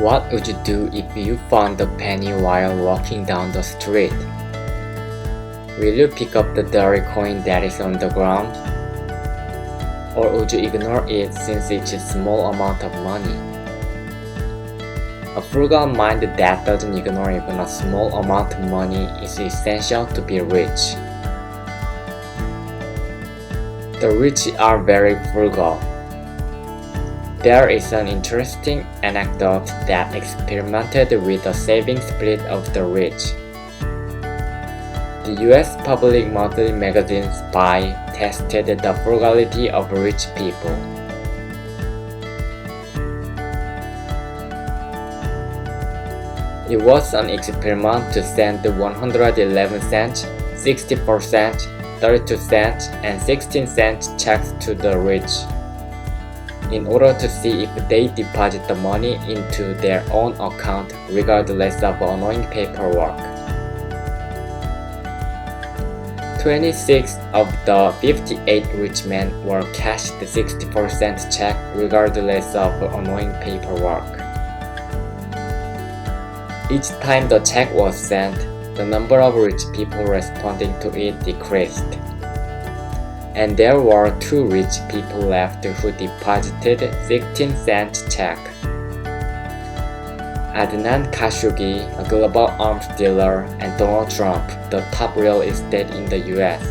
What would you do if you found a penny while walking down the street? Will you pick up the dirty coin that is on the ground? Or would you ignore it since it's a small amount of money? A frugal mind that doesn't ignore even a small amount of money is essential to be rich. The rich are very frugal. There is an interesting anecdote that experimented with the saving spirit of the rich. The US public monthly magazine Spy tested the frugality of rich people. It was an experiment to send 111 cents, 64 cents, 32 cents, and 16 cents checks to the rich, in order to see if they deposit the money into their own account regardless of annoying paperwork. 26 of the 58 rich men were cashed the 64-cent check regardless of annoying paperwork. Each time the check was sent, the number of rich people responding to it decreased, and there were 2 rich people left who deposited 16-cent check. Adnan Khashoggi, a global arms dealer, and Donald Trump, the top real estate in the US.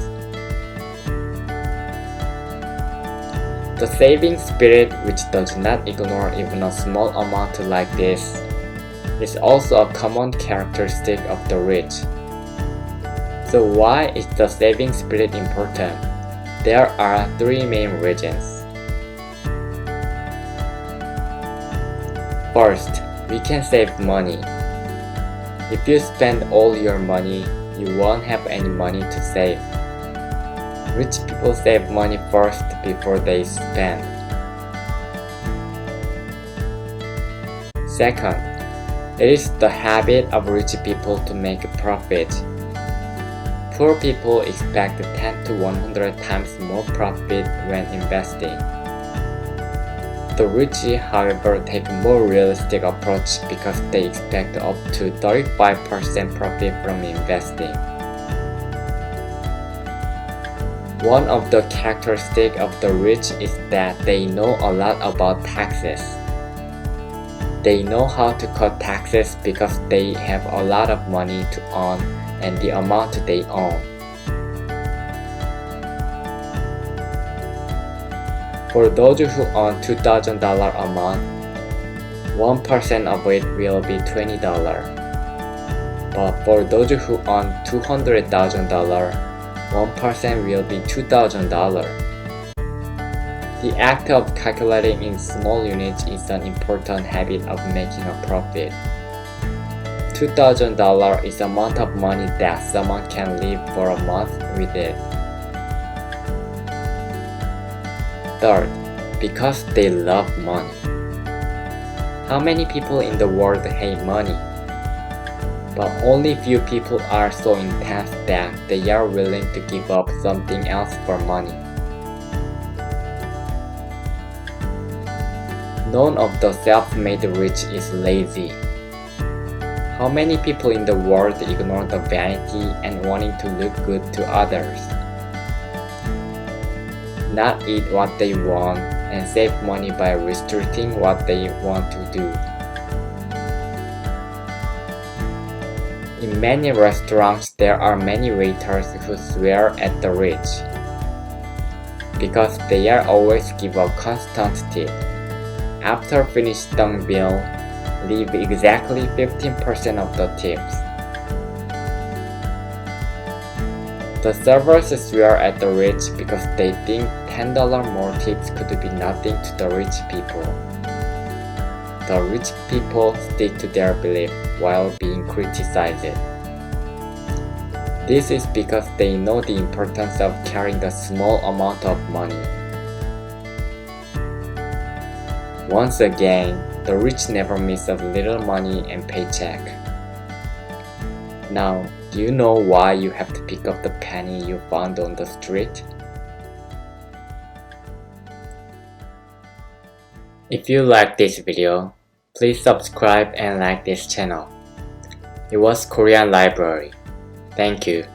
The saving spirit, which does not ignore even a small amount like this, is also a common characteristic of the rich. So why is the saving spirit important? There are 3 main reasons. First, we can save money. If you spend all your money, you won't have any money to save. Rich people save money first before they spend. Second, it is the habit of rich people to make a profit. Poor people expect 10 to 100 times more profit when investing. The rich, however, take a more realistic approach because they expect up to 35% profit from investing. One of the characteristics of the rich is that they know a lot about taxes. They know how to cut taxes because they have a lot of money to earn and the amount they own. For those who earn $2,000 a month, 1% of it will be $20. But for those who earn $200,000, 1% will be $2,000. The act of calculating in small units is an important habit of making a profit. $2,000 is the amount of money that someone can live for a month with it. Third, because they love money. How many people in the world hate money? But only few people are so intense that they are willing to give up something else for money. None of the self-made rich is lazy. How many people in the world ignore the vanity and wanting to look good to others? Not eat what they want and save money by restricting what they want to do. In many restaurants, there are many waiters who swear at the rich because they are always give a constant tip. After finished the bill, leave exactly 15% of the tips. The servers swear at the rich because they think $10 more tips could be nothing to the rich people. The rich people stick to their belief while being criticized. This is because they know the importance of carrying a small amount of money. Once again, the rich never miss a little money and paycheck. Now, do you know why you have to pick up the penny you found on the street? If you like this video, Please subscribe and like this channel. It was Korean Library. Thank you.